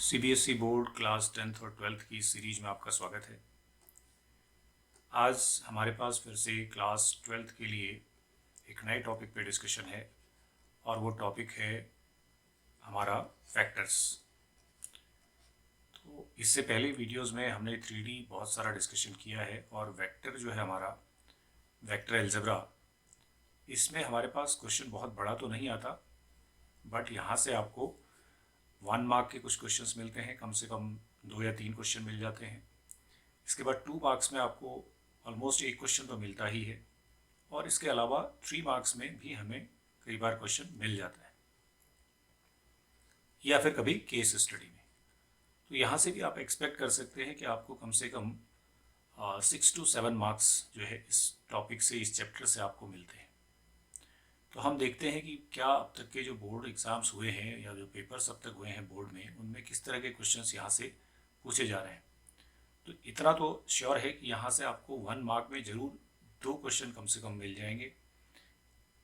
CBSE board class 10th और 12th की series में आपका स्वागत है। आज हमारे पास फिर से क्लास 12th के लिए एक नए टॉपिक पे डिस्कशन है और वो टॉपिक है हमारा फैक्टर्स। तो इससे पहले वीडियोस में हमने 3D बहुत सारा डिस्कशन किया है और वेक्टर जो है हमारा वेक्टर अलजेब्रा, इसमें हमारे पास क्वेश्चन बहुत बड़ा तो नहीं आता, बट यहाँ से आपको 1 मार्क के कुछ क्वेश्चंस मिलते हैं, कम से कम 2 या 3 क्वेश्चन मिल जाते हैं। इसके बाद 2 मार्क्स में आपको ऑलमोस्ट एक क्वेश्चन तो मिलता ही है और इसके अलावा 3 मार्क्स में भी हमें कई बार क्वेश्चन मिल जाता है या फिर कभी केस स्टडी में। तो यहाँ से भी आप एक्सपेक्ट कर सकते हैं कि आपको कम से कम 6 to 7 मार्क्स जो है इस टॉपिक से, इस चैप्टर से आपको मिलते हैं। तो हम देखते हैं कि क्या अब तक के जो बोर्ड एग्ज़ाम्स हुए हैं या जो पेपर्स अब तक हुए हैं बोर्ड में, उनमें किस तरह के क्वेश्चंस यहाँ से पूछे जा रहे हैं। तो इतना तो श्योर है कि यहाँ से आपको 1 मार्क में ज़रूर 2 क्वेश्चन कम से कम मिल जाएंगे,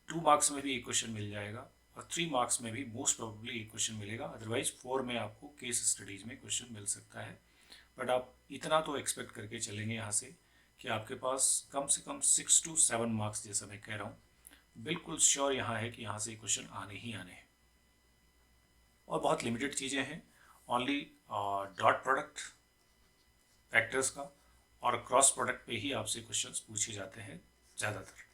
2 मार्क्स में भी एक क्वेश्चन मिल जाएगा और 3 मार्क्स में भी मोस्ट प्रोबेबली एक क्वेश्चन मिलेगा। अदरवाइज 4 में आपको केस स्टडीज़ में क्वेश्चन मिल सकता है। बट आप इतना तो एक्सपेक्ट करके चलेंगे यहाँ से कि आपके पास कम से कम 6 to 7 मार्क्स, जैसा मैं कह रहा हूँ, बिल्कुल श्योर यहाँ है कि यहाँ से क्वेश्चन आने ही आने हैं। और बहुत लिमिटेड चीज़ें हैं, ओनली डॉट प्रोडक्ट फैक्टर्स का और क्रॉस प्रोडक्ट पे ही आपसे क्वेश्चंस पूछे जाते हैं ज़्यादातर।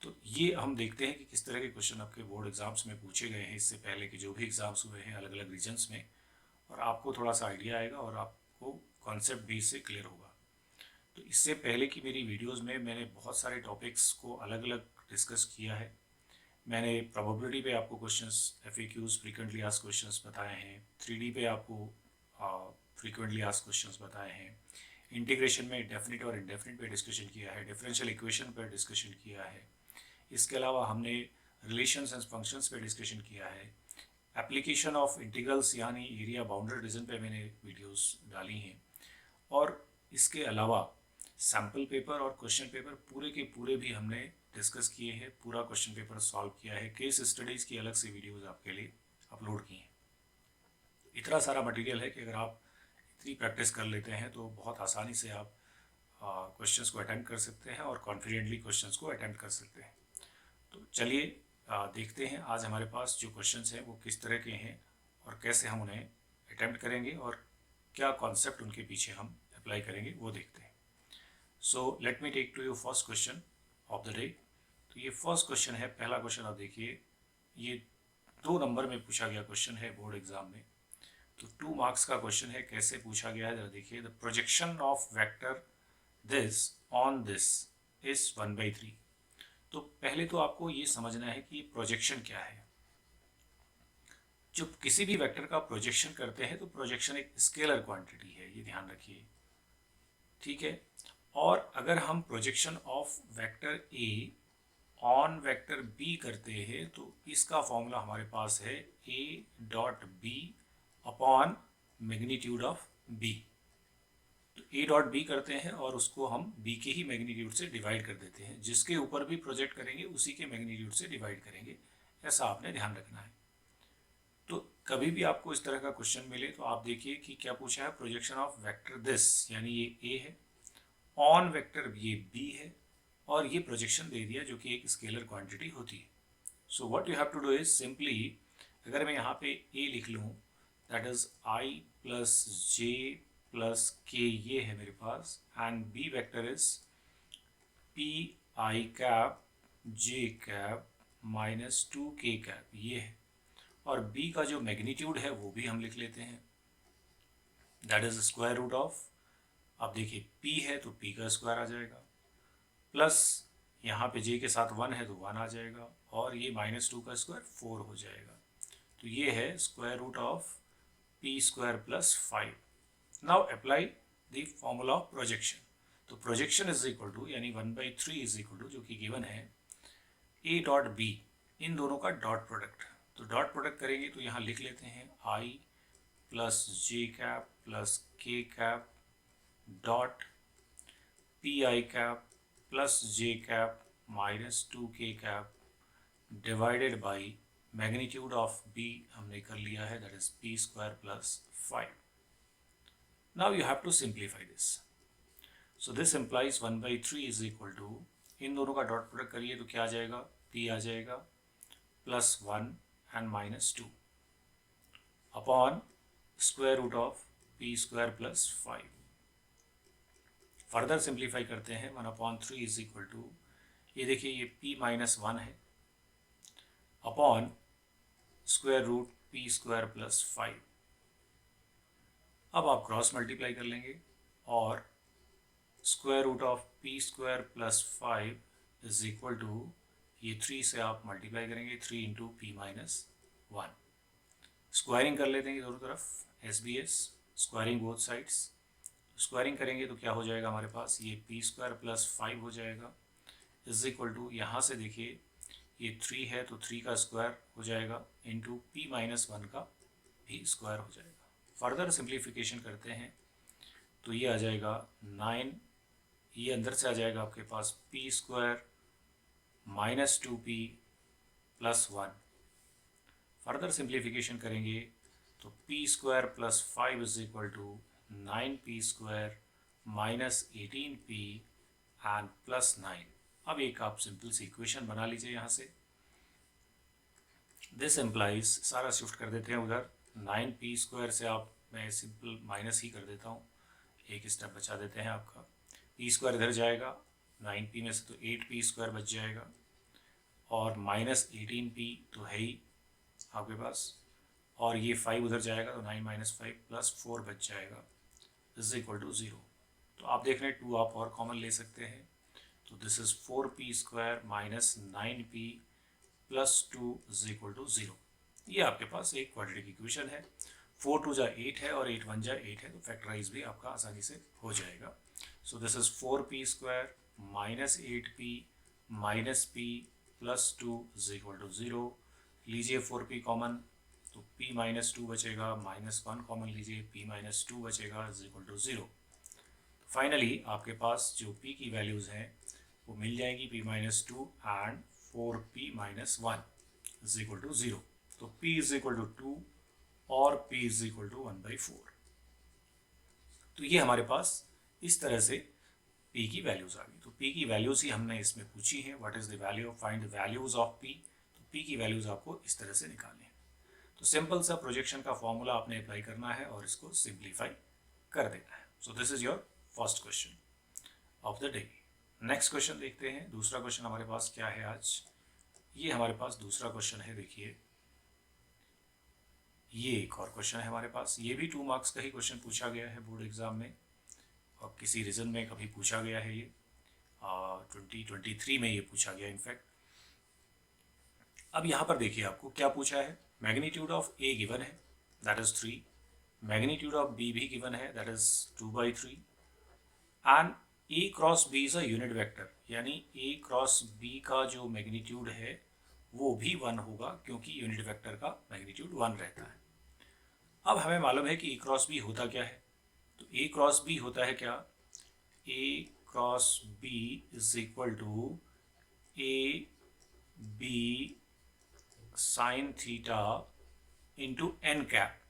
तो ये हम देखते हैं कि किस तरह के क्वेश्चन आपके बोर्ड एग्जाम्स में पूछे गए हैं इससे पहले के जो भी एग्ज़ाम्स हुए हैं अलग अलग रीजन्स में, और आपको थोड़ा सा आइडिया आएगा और आपको कॉन्सेप्ट भी इससे क्लियर होगा। तो इससे पहले की मेरी वीडियोज़ में मैंने बहुत सारे टॉपिक्स को अलग अलग डिस्कस किया है। मैंने प्रोबेबिलिटी पे आपको questions, FAQs frequently asked questions बताए हैं, 3D पे आपको फ्रीक्वेंटली आस्क्ड क्वेश्चंस बताए हैं, इंटीग्रेशन में डेफिनेट और इंडेफिनेट पे डिस्कशन किया है, डिफरेंशियल इक्वेशन पर डिस्कशन किया है। इसके अलावा हमने रिलेशंस एंड फंक्शंस पे डिस्कशन किया है, एप्लीकेशन ऑफ इंटीग्रल्स यानी एरिया बाउंड्री डिवीजन पे मैंने वीडियोस डाली हैं, और इसके अलावा सैम्पल पेपर और क्वेश्चन पेपर पूरे के पूरे भी हमने डिस्कस किए हैं, पूरा क्वेश्चन पेपर सॉल्व किया है, केस स्टडीज़ की अलग से वीडियोस आपके लिए अपलोड की हैं। इतना सारा मटेरियल है कि अगर आप इतनी प्रैक्टिस कर लेते हैं तो बहुत आसानी से आप क्वेश्चंस को अटेम्प्ट कर सकते हैं और कॉन्फिडेंटली क्वेश्चंस को अटेम्प्ट कर सकते हैं। तो चलिए देखते हैं आज हमारे पास जो क्वेश्चंस हैं वो किस तरह के हैं और कैसे हम उन्हें अटेम्प्ट करेंगे और क्या कॉन्सेप्ट उनके पीछे हम अप्लाई करेंगे वो देखते हैं। So let me take to you first question of the day. तो ये फर्स्ट क्वेश्चन है, पहला क्वेश्चन आप देखिए, ये 2 नंबर में पूछा गया क्वेश्चन है बोर्ड एग्जाम में। तो 2 मार्क्स का क्वेश्चन है, कैसे पूछा गया है जरा देखिए। The projection of vector this on this is 1/3। तो पहले तो आपको ये समझना है कि प्रोजेक्शन क्या है। जब किसी भी वेक्टर का प्रोजेक्शन करते हैं तो प्रोजेक्शन एक स्केलर क्वांटिटी है, ये ध्यान रखिए, ठीक है। और अगर हम projection of vector A on vector B करते हैं तो इसका फॉर्मूला हमारे पास है A dot B upon magnitude of B. तो ए डॉट बी करते हैं और उसको हम बी के ही मैग्नीट्यूड से डिवाइड कर देते हैं, जिसके ऊपर भी प्रोजेक्ट करेंगे उसी के मैग्नीट्यूड से डिवाइड करेंगे, ऐसा आपने ध्यान रखना है। तो कभी भी आपको इस तरह का क्वेश्चन मिले तो आप देखिए कि क्या पूछा है, प्रोजेक्शन ऑफ वेक्टर दिस, यानी ये ए है, ऑन वेक्टर ये बी है, और ये प्रोजेक्शन दे दिया जो कि एक स्केलर क्वांटिटी होती है। So what you have to do is simply, अगर मैं यहाँ पे ए लिख लूँ, that is I plus J plus K, ये है मेरे पास, and B vector is P I cap J cap minus 2k cap, ये है। और b का जो मैग्नीट्यूड है वो भी हम लिख लेते हैं, that is square root of, अब देखिए p है तो p का स्क्वायर आ जाएगा, प्लस यहाँ पे j के साथ 1 है तो 1 आ जाएगा, और ये -2 का स्क्वायर 4 हो जाएगा। तो ये है square root of p square plus 5। Now apply the formula of projection. तो प्रोजेक्शन इज इक्वल टू, यानी 1/3 इज इक्वल टू, जो कि गिवन है, a डॉट b, इन दोनों का डॉट प्रोडक्ट। तो डॉट प्रोडक्ट करेंगे तो यहाँ लिख लेते हैं i plus J cap plus K cap dot P I cap plus J cap minus 2k cap divided by magnitude of b हमने कर लिया है, that is p square plus 5. Now you have to simplify this. So this implies 1/3 is equal to, इन दोनों का dot product करिए तो क्या आ जाएगा, p आ जाएगा plus 1 and minus 2 upon square root of p square plus 5. Further simplify करते हैं, 1/3 इज इक्वल टू, ये देखिए ये p माइनस 1 है upon square root p square plus 5. अब आप क्रॉस मल्टीप्लाई कर लेंगे और square root of p square plus 5 is equal to, ये 3 से आप मल्टीप्लाई करेंगे, 3 इंटू p माइनस 1. स्क्वायरिंग कर लेते हैं दोनों तरफ, SBS squaring both sides. Squaring करेंगे तो क्या हो जाएगा हमारे पास, ये p स्क्वायर प्लस 5 हो जाएगा इज इक्वल टू, यहाँ से देखिए ये 3 है तो 3 का स्क्वायर हो जाएगा इंटू p माइनस 1 का भी स्क्वायर हो जाएगा. फर्दर सिंप्लीफिकेशन करते हैं तो ये आ जाएगा 9, ये अंदर से आ जाएगा आपके पास p square minus 2p plus 1. Further simplification करेंगे तो p square plus 5 is equal to 9p square minus 18p and plus 9. अब एक आप सिंपल सी इक्वेशन बना लीजिए यहाँ से. दिस एम्प्लाइज, सारा शिफ्ट कर देते हैं उधर, 9p स्क्वायर से आप, मैं सिंपल माइनस ही कर देता हूँ, एक स्टेप बचा देते हैं आपका. p स्क्वायर इधर जाएगा, 9p में से तो 8p स्क्वायर बच जाएगा और माइनस 18p तो है ही आपके पास, और ये 5 उधर जाएगा तो 9 माइनस 5 प्लस 4 बच जाएगा इज इक्वल टू 0. तो आप देख रहे हैं 2 आप और कॉमन ले सकते हैं, तो this is 4p square minus 9p plus 2 is equal to 0. ये आपके पास एक क्वाड्रेटिक इक्वेशन है. 4 2 जा 8 है और 8 1 जा 8 है, तो फैक्टराइज भी आपका आसानी से हो जाएगा. So this is 4p square minus 8p minus p plus 2 is equal to 0. लीजिए 4p कॉमन तो p माइनस 2 बचेगा, माइनस 1 कॉमन लीजिए, p माइनस 2 बचेगा इज इक्वल टू 0. फाइनली आपके पास जो p की वैल्यूज़ हैं वो मिल जाएगी, p minus 2 and 4p minus 1 is equal to 0. तो p इज इक्वल टू 2 और p इज इक्वल टू 1/4. तो ये हमारे पास इस तरह से p की वैल्यूज़ आ गई. तो p की वैल्यूज़ ही हमने इसमें पूछी है, what is the value, find the values of p. तो p की वैल्यूज़ आपको इस तरह से निकालनी है. तो सिंपल सा प्रोजेक्शन का फॉर्मूला आपने अप्लाई करना है और इसको सिंप्लीफाई कर देना है. सो this is your first question of the day. Next question देखते हैं. दूसरा क्वेश्चन हमारे पास क्या है आज, ये हमारे पास दूसरा क्वेश्चन है. देखिए ये एक और क्वेश्चन है हमारे पास, ये भी 2 मार्क्स का ही क्वेश्चन पूछा गया है बोर्ड एग्जाम में और किसी रीजन में कभी पूछा गया है. ये 2023 में ये पूछा गया इनफैक्ट. अब यहाँ पर देखिए आपको क्या पूछा है, मैग्नीट्यूड ऑफ ए गिवन है that is 3, magnitude of B भी गिवन है that is 2/3 and A cross B is a unit vector, यानी ए क्रॉस बी का जो मैग्नीट्यूड है वो भी 1 होगा क्योंकि यूनिट वेक्टर का मैग्नीट्यूड 1 रहता है. अब हमें मालूम है कि ए क्रॉस बी होता क्या है. तो ए क्रॉस बी होता है क्या, A cross B is equal to A B sine theta into N cap.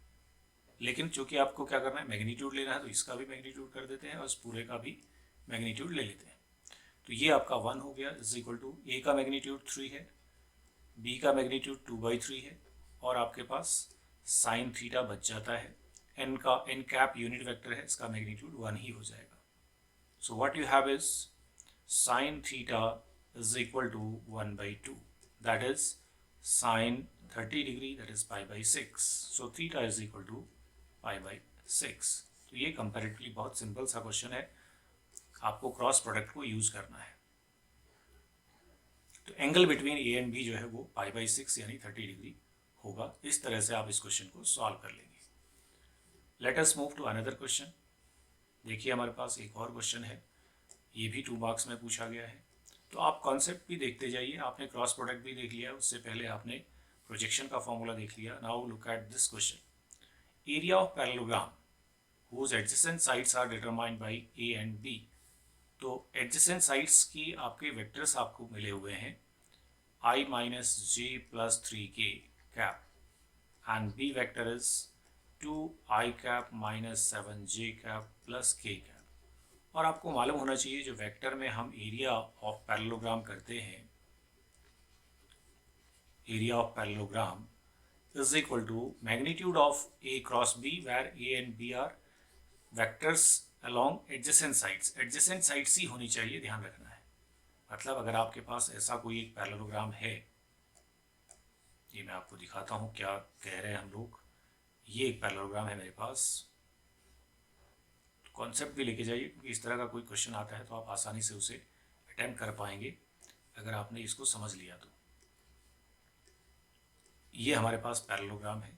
लेकिन चूंकि आपको क्या करना है, मैग्नीट्यूड लेना है, तो इसका भी मैग्नीट्यूड कर देते हैं और इस पूरे का भी मैग्नीट्यूड ले लेते हैं. तो ये आपका 1 हो गया इज इक्वल टू, ए का मैग्नीट्यूड 3 है, बी का मैग्नीट्यूड 2/3 है और आपके पास साइन थीटा बच जाता है. एन का, एन कैप यूनिट वेक्टर है, इसका मैग्नीट्यूड 1 ही हो जाएगा. So what you have is sine theta is equal to 1/2, that is sine 30 degree, that is π/6. So theta is equal to π/6. तो ये कंपैरेटिवली बहुत सिंपल सा क्वेश्चन है, आपको क्रॉस प्रोडक्ट को यूज करना है. तो angle between A and B जो है वो π/6 यानी 30 डिग्री होगा. इस तरह से आप इस क्वेश्चन को सॉल्व कर लेंगे. Let us move to another question. देखिए हमारे पास एक और क्वेश्चन है, ये भी 2 मार्क्स में पूछा गया है. तो आप कॉन्सेप्ट भी देखते जाइए. आपने क्रॉस प्रोडक्ट भी देख लिया, उससे पहले आपने प्रोजेक्शन का फॉर्मूला देख लिया. Now look at this question. Area of parallelogram whose adjacent sides are determined by a and b. तो एडजेसेंट साइड्स की आपके वेक्टर्स आपको मिले हुए हैं i - j + 3k cap and b vector is 2i cap minus 7j cap plus k cap। और आपको मालूम होना चाहिए जो वेक्टर में हम एरिया ऑफ पैरेललोग्राम करते हैं, area of parallelogram is equal to magnitude of a cross b where a and b are vectors along adjacent sides। adjacent sides ही होनी चाहिए, ध्यान रखना है। मतलब अगर आपके पास ऐसा कोई एक पैरेललोग्राम है, ये मैं आपको दिखाता हूँ क्या कह रहे हैं हम लोग। ये एक पैरेललोग्राम है मेरे पास, कॉन्सेप्ट भी लेके जाइए क्योंकि इस तरह का कोई क्वेश्चन आता है तो आप आसानी से उसे अटेम्प्ट कर पाएंगे अगर आपने इसको समझ लिया तो। ये हमारे पास पैरेललोग्राम है,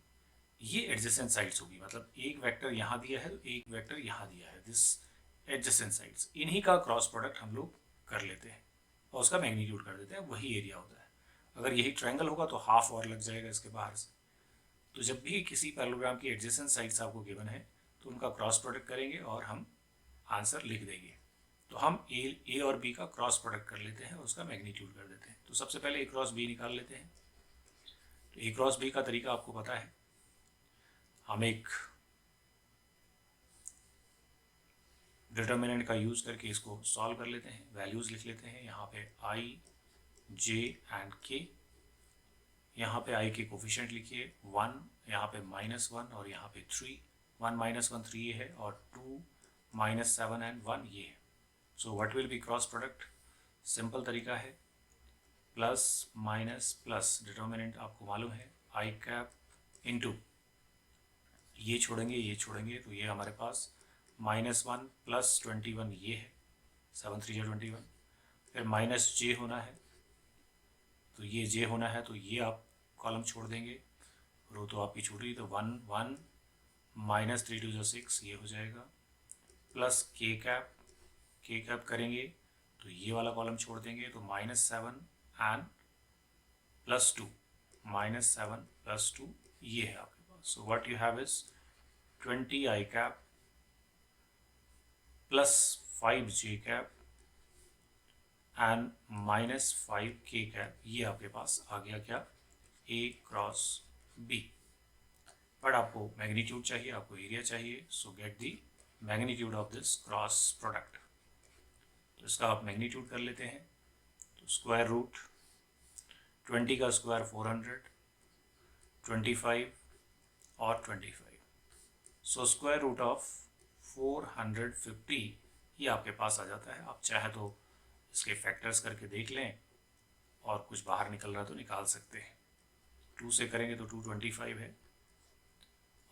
ये एडजेसेंट साइड्स होगी, मतलब एक वेक्टर यहाँ दिया है तो एक वेक्टर यहाँ दिया है, दिस एडजेसेंट साइड्स, इन्हीं का क्रॉस प्रोडक्ट हम लोग कर लेते हैं और उसका मैग्नीट्यूड कर देते हैं, वही एरिया होता है। अगर यही ट्रायंगल होगा तो हाफ और लग जाएगा इसके बाहर से। तो जब भी किसी पैरेललोग्राम की एडजेसेंट साइड्स आपको गिवन है तो उनका क्रॉस प्रोडक्ट करेंगे और हम आंसर लिख देंगे। तो हम ए और बी का क्रॉस प्रोडक्ट कर लेते हैं और उसका मैग्नीट्यूड कर देते हैं। तो सबसे पहले ए क्रॉस बी निकाल लेते हैं। तो ए क्रॉस बी का तरीका आपको पता है, हम एक डिटर्मिनेंट का यूज़ करके इसको सॉल्व कर लेते हैं। वैल्यूज़ लिख लेते हैं, यहाँ पे आई, जे एंड के। यहाँ पे आई के कोफिशिएंट लिखिए 1, यहाँ पे -1 और यहाँ पे 3। 1 - 1 3 है और 2 - 7 एंड 1 ये है। So what will be cross product? Simple तरीका है, प्लस माइनस प्लस, डिटर्मिनेंट आपको मालूम है आई कैप इंटू, ये छोड़ेंगे ये छोड़ेंगे तो ये हमारे पास -1 प्लस 21 ये है, 7 3 21। फिर माइनस जे होना है तो ये जे होना है तो ये आप कॉलम छोड़ देंगे, रो तो आपकी छूट रही, तो 1 1 -3 2 6 ये हो जाएगा, प्लस के कैप करेंगे तो ये वाला कॉलम छोड़ देंगे तो -7 एंड +2, -7 +2 ये है आपके पास। So what you have is 20 I cap plus 5 J cap and -5 K cap, ये आपके पास आ गया क्या? A cross B. बट आपको मैग्नीट्यूड चाहिए, आपको एरिया चाहिए, so get the magnitude of this cross product. तो इसका आप मैग्नीट्यूड कर लेते हैं। तो स्क्वायर रूट 20 का स्क्वायर 400, 25 और 25, सो स्क्वायर रूट ऑफ 450 ये आपके पास आ जाता है। आप चाहे तो इसके फैक्टर्स करके देख लें और कुछ बाहर निकल रहा तो निकाल सकते हैं। 2 से करेंगे तो 225 है,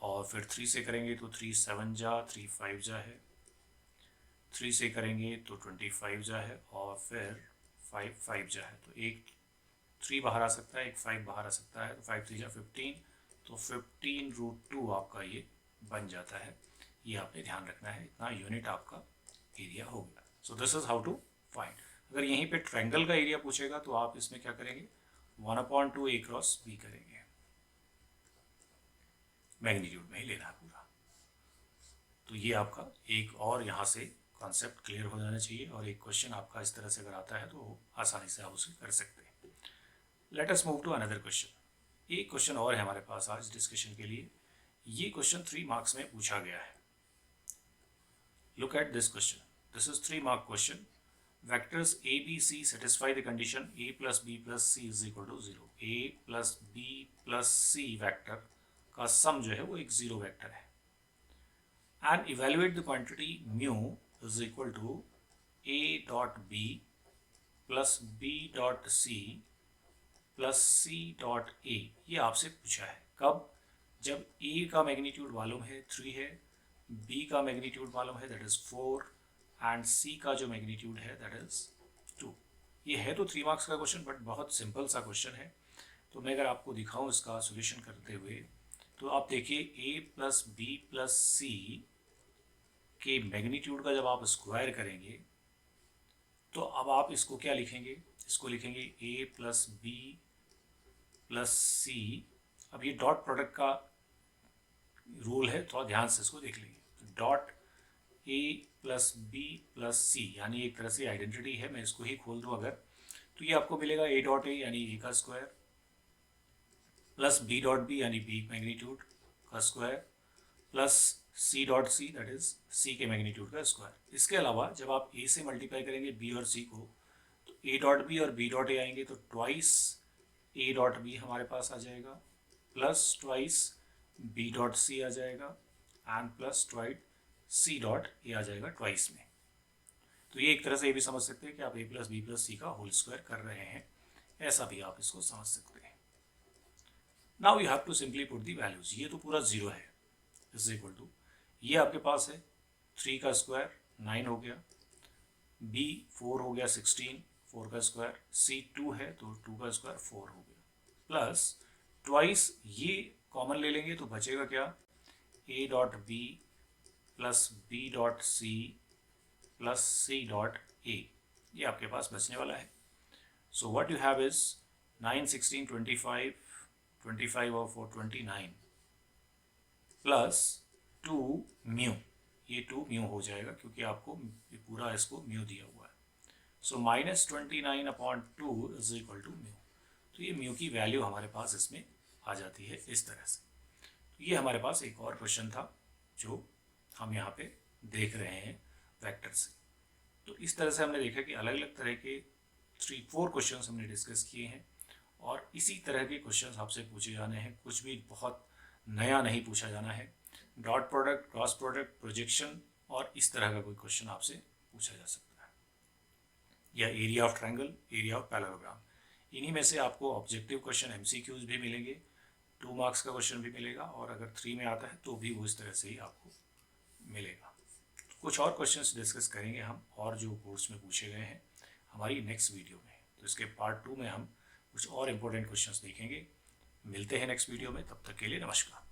और फिर 3 से करेंगे तो 3 7 जा, 3 5 जा है, 3 से करेंगे तो 25 जा है, और फिर 5 5 जा है। तो एक 3 बाहर आ सकता है, एक 5 बाहर आ सकता है, तो 5 3 जा 15, तो 15√2 आपका ये बन जाता है। ये आपने ध्यान रखना है, इतना यूनिट आपका एरिया हो गया। So this is how to find. अगर यहीं पे ट्रायंगल का एरिया पूछेगा तो आप इसमें क्या करेंगे? 1/2 ए क्रॉस बी करेंगे, मैग्नीट्यूड में ही लेना है पूरा। तो ये आपका एक और यहाँ से कॉन्सेप्ट क्लियर हो जाना चाहिए, और एक क्वेश्चन आपका इस तरह से अगर आता है तो आसानी से आप उसे कर सकते हैं। Let us move to another question. एक क्वेश्चन और है हमारे पास आज डिस्कशन के लिए। ये क्वेश्चन 3 मार्क्स में पूछा गया है। Look at this question, this is 3 mark question. Vectors a, b, c satisfy the condition a plus b plus c is equal to 0। a plus b plus c vector का सम जो है वो एक 0 vector है। And evaluate the quantity mu is equal to a dot b plus b dot c plus c dot a। ये आपसे पूछा है कब? जब a का मैग्नीट्यूड मालूम है 3 है, b का मैग्नीट्यूड मालूम है दैट इज 4, एंड C का जो मैग्नीट्यूड है दैट इज 2। ये है तो 3 मार्क्स का क्वेश्चन, बट बहुत सिंपल सा क्वेश्चन है। तो मैं अगर आपको दिखाऊं इसका सॉल्यूशन करते हुए, तो आप देखिए a प्लस बी प्लस सी के मैग्नीट्यूड का जब आप स्क्वायर करेंगे तो अब आप इसको क्या लिखेंगे? इसको लिखेंगे a प्लस बी प्लस सी। अब ये डॉट प्रोडक्ट का रूल है, थोड़ा ध्यान से इसको देख लीजिए। Dot a plus B plus C यानी एक तरह से आइडेंटिटी है। मैं इसको ही खोल दूँ अगर, तो ये आपको मिलेगा a डॉट ए यानी a का square plus B dot B यानी बी मैग्नीट्यूड का square plus C dot C that is C के मैग्नीट्यूड का स्क्वायर। इसके अलावा जब आप ए से मल्टीप्लाई करेंगे बी और सी को तो ए डॉट बी और बी डॉट ए आएंगे तो ट्वाइस ए डॉट बी हमारे पास आ जाएगा plus twice B dot C आ जाएगा and plus twice C dot A आ जाएगा ट्वाइस में। तो ये एक तरह से ये भी समझ सकते हैं कि आप ए प्लस बी प्लस सी का होल स्क्वायर कर रहे हैं, ऐसा भी आप इसको समझ सकते हैं। Now you have to simply put the values. ये तो पूरा जीरो है इज इक्वल टू ये आपके पास है 3 का स्क्वायर 9 हो गया, बी 4 हो गया 16 4 का स्क्वायर, सी 2 है तो 2 का स्क्वायर 4 हो गया प्लस ट्वाइस ये कॉमन ले लेंगे तो बचेगा क्या A dot B plus B dot C plus C dot A, ये आपके पास बचने वाला है। So what you have is 9 16 25 और 4 29 प्लस 2 म्यू, ये 2 म्यू हो जाएगा क्योंकि आपको ये पूरा इसको म्यू दिया हुआ है। सो -29/2 इज इक्वल टू म्यू। तो ये म्यू की वैल्यू हमारे पास इसमें आ जाती है इस तरह से। तो ये हमारे पास एक और क्वेश्चन था जो हम यहाँ पे देख रहे हैं वेक्टर से। तो इस तरह से हमने देखा कि अलग अलग तरह के 3-4 क्वेश्चन हमने डिस्कस किए हैं और इसी तरह के क्वेश्चन आपसे पूछे जाने हैं। कुछ भी बहुत नया नहीं पूछा जाना है। Dot product, cross product, projection और इस तरह का कोई क्वेश्चन आपसे पूछा जा सकता है, या area of triangle, area of parallelogram. इन्हीं में से आपको ऑब्जेक्टिव क्वेश्चन एमसीक्यूज भी मिलेंगे, 2 मार्क्स का क्वेश्चन भी मिलेगा और अगर 3 में आता है तो भी वो इस तरह से ही आपको मिलेगा। कुछ और क्वेश्चंस डिस्कस करेंगे हम और जो कोर्स में पूछे गए हैं हमारी नेक्स्ट वीडियो में। तो इसके पार्ट 2 में हम कुछ और इम्पोर्टेंट क्वेश्चंस देखेंगे। मिलते हैं नेक्स्ट वीडियो में, तब तक के लिए नमस्कार।